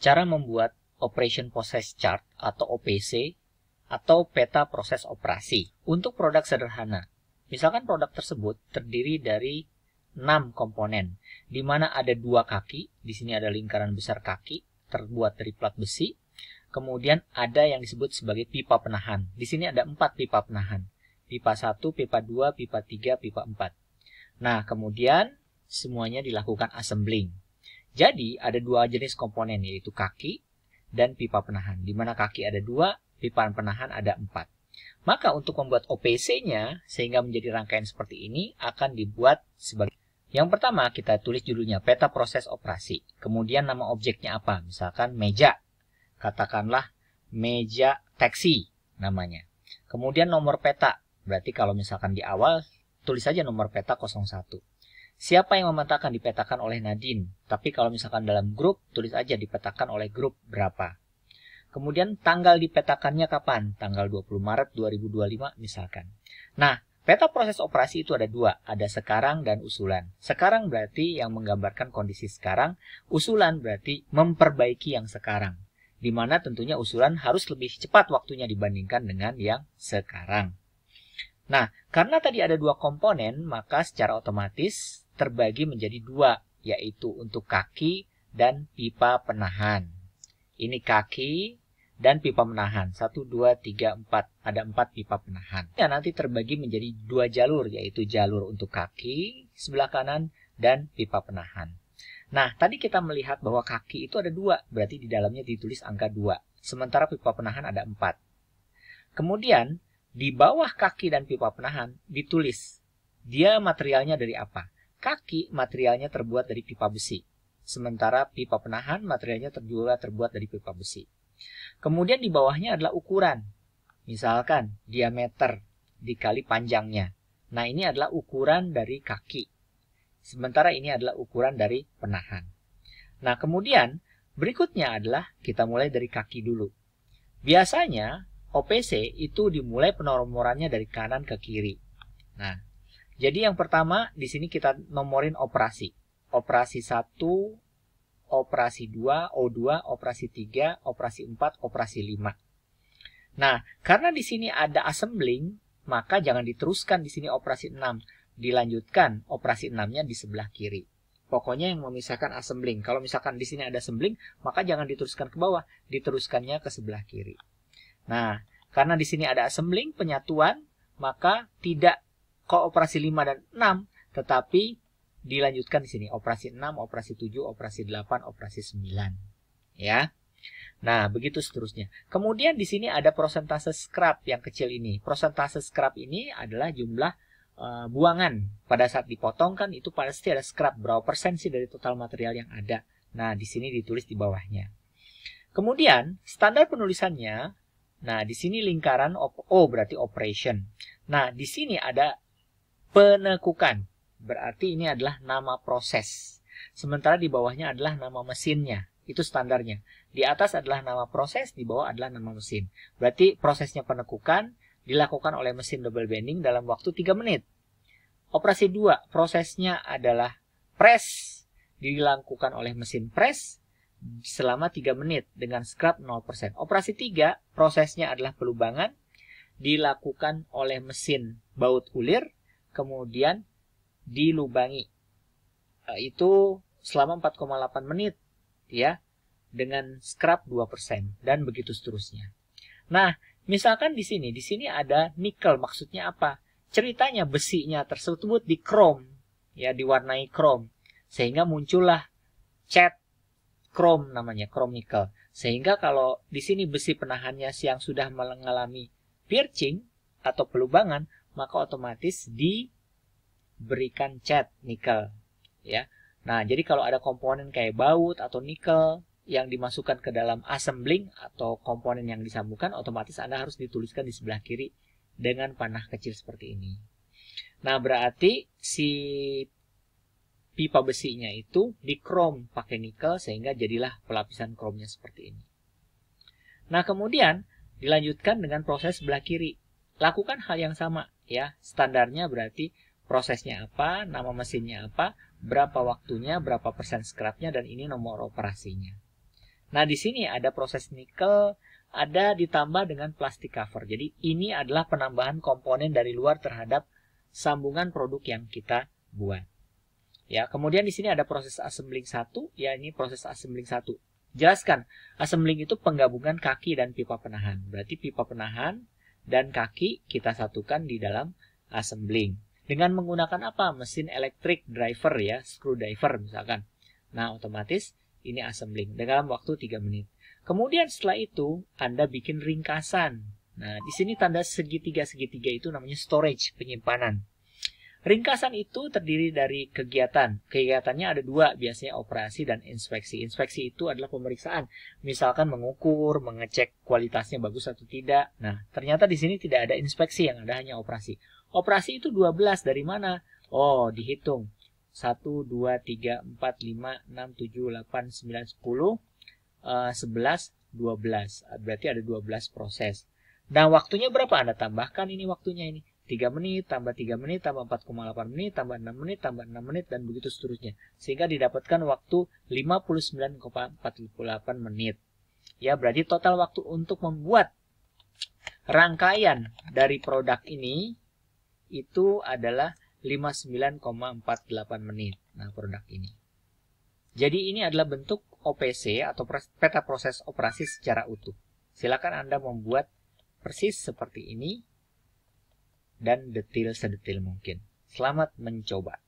Cara membuat Operation Process Chart atau OPC atau peta proses operasi untuk produk sederhana. Misalkan produk tersebut terdiri dari 6 komponen, di mana ada 2 kaki, di sini ada lingkaran besar kaki terbuat dari plat besi. Kemudian ada yang disebut sebagai pipa penahan. Di sini ada 4 pipa penahan. Pipa 1, pipa 2, pipa 3, pipa 4. Nah, kemudian semuanya dilakukan assembling. Jadi, ada 2 jenis komponen, yaitu kaki dan pipa penahan. Di mana kaki ada 2, pipa penahan ada 4. Maka untuk membuat OPC-nya, sehingga menjadi rangkaian seperti ini, akan dibuat sebagai... Yang pertama, kita tulis judulnya peta proses operasi. Kemudian nama objeknya apa? Misalkan meja. Katakanlah meja taksi namanya. Kemudian nomor peta. Berarti kalau misalkan di awal, tulis saja nomor peta 01. Siapa yang memetakan dipetakan oleh Nadine. Tapi kalau misalkan dalam grup, tulis aja dipetakan oleh grup berapa. Kemudian tanggal dipetakannya kapan? Tanggal 20 Maret 2025 misalkan. Nah, peta proses operasi itu ada 2. Ada sekarang dan usulan. Sekarang berarti yang menggambarkan kondisi sekarang. Usulan berarti memperbaiki yang sekarang. Di mana tentunya usulan harus lebih cepat waktunya dibandingkan dengan yang sekarang. Nah, karena tadi ada 2 komponen, maka secara otomatis terbagi menjadi 2, yaitu untuk kaki dan pipa penahan. Ini kaki dan pipa penahan. 1, 2, 3, 4. Ada 4 pipa penahan. Ya, nanti terbagi menjadi 2 jalur, yaitu jalur untuk kaki sebelah kanan dan pipa penahan. Nah, tadi kita melihat bahwa kaki itu ada 2, berarti di dalamnya ditulis angka 2. Sementara pipa penahan ada 4. Kemudian, di bawah kaki dan pipa penahan ditulis, dia materialnya dari apa? Kaki materialnya terbuat dari pipa besi. Sementara pipa penahan materialnya terbuat dari pipa besi. Kemudian di bawahnya adalah ukuran. Misalkan, diameter dikali panjangnya. Nah, ini adalah ukuran dari kaki. Sementara ini adalah ukuran dari penahan. Nah, kemudian berikutnya adalah kita mulai dari kaki dulu. Biasanya OPC itu dimulai penomorannya dari kanan ke kiri. Nah, jadi yang pertama di sini kita nomorin operasi. Operasi 1, operasi 2, O2, operasi 3, operasi 4, operasi 5. Nah, karena di sini ada assembling, maka jangan diteruskan di sini operasi 6. Dilanjutkan operasi 6-nya di sebelah kiri. Pokoknya yang memisahkan assembling. Kalau misalkan di sini ada assembling, maka jangan diteruskan ke bawah, diteruskannya ke sebelah kiri. Nah, karena di sini ada assembling, penyatuan, maka tidak ke operasi 5 dan 6, tetapi dilanjutkan di sini operasi 6, operasi 7, operasi 8, operasi 9. Ya. Nah, begitu seterusnya. Kemudian di sini ada persentase scrap yang kecil ini. Persentase scrap ini adalah jumlah buangan. Pada saat dipotong kan itu pasti ada scrap. Berapa persen sih dari total material yang ada. Nah, di sini ditulis di bawahnya. Kemudian, standar penulisannya, nah di sini lingkaran O berarti operation. Nah, di sini ada penekukan. Berarti ini adalah nama proses. Sementara di bawahnya adalah nama mesinnya. Itu standarnya. Di atas adalah nama proses, di bawah adalah nama mesin. Berarti prosesnya penekukan dilakukan oleh mesin double bending dalam waktu 3 menit. Operasi 2, prosesnya adalah press. Dilakukan oleh mesin press selama 3 menit dengan scrap 0%. Operasi 3, prosesnya adalah pelubangan. Dilakukan oleh mesin baut ulir, kemudian dilubangi. Itu selama 4,8 menit ya, dengan scrap 2% dan begitu seterusnya. Nah, misalkan di sini ada nikel, maksudnya apa? Ceritanya besinya tersebut di chrome, ya diwarnai chrome, sehingga muncullah cat chrome namanya, chrome nickel. Sehingga kalau di sini besi penahannya yang sudah mengalami piercing atau pelubangan, maka otomatis diberikan cat nikel, ya. Nah, jadi kalau ada komponen kayak baut atau nikel yang dimasukkan ke dalam assembling atau komponen yang disambungkan, otomatis Anda harus dituliskan di sebelah kiri dengan panah kecil seperti ini. Nah, berarti si pipa besinya itu di chrome pakai nikel sehingga jadilah pelapisan chrome-nya seperti ini. Nah, kemudian dilanjutkan dengan proses sebelah kiri. Lakukan hal yang sama ya. Standarnya berarti prosesnya apa, nama mesinnya apa, berapa waktunya, berapa persen scrapnya, dan ini nomor operasinya. Nah, di sini ada proses nikel, ada ditambah dengan plastik cover. Jadi, ini adalah penambahan komponen dari luar terhadap sambungan produk yang kita buat. Ya, kemudian di sini ada proses assembling 1, ya ini proses assembling 1. Jelaskan, assembling itu penggabungan kaki dan pipa penahan. Berarti pipa penahan dan kaki kita satukan di dalam assembling. Dengan menggunakan apa? Mesin elektrik driver ya, screwdriver misalkan. Nah, otomatis ini assembling dalam waktu 3 menit. Kemudian setelah itu Anda bikin ringkasan. Nah, di sini tanda segitiga-segitiga itu namanya storage, penyimpanan. Ringkasan itu terdiri dari kegiatan. Kegiatannya ada 2, biasanya operasi dan inspeksi. Inspeksi itu adalah pemeriksaan. Misalkan mengukur, mengecek kualitasnya bagus atau tidak. Nah, ternyata di sini tidak ada inspeksi, yang ada hanya operasi. Operasi itu 12 dari mana? Oh, dihitung. 1, 2, 3, 4, 5, 6, 7, 8, 9, 10, 11, 12. Berarti ada 12 proses. Nah, waktunya berapa? Anda tambahkan ini waktunya ini. 3 menit, tambah 3 menit, tambah 4,8 menit, tambah 6 menit, tambah 6 menit, dan begitu seterusnya. Sehingga didapatkan waktu 59,48 menit. Ya, berarti total waktu untuk membuat rangkaian dari produk ini itu adalah 59,48 menit. Nah, produk ini. Jadi ini adalah bentuk OPC atau peta proses operasi secara utuh. Silakan Anda membuat persis seperti ini dan detail sedetil mungkin. Selamat mencoba.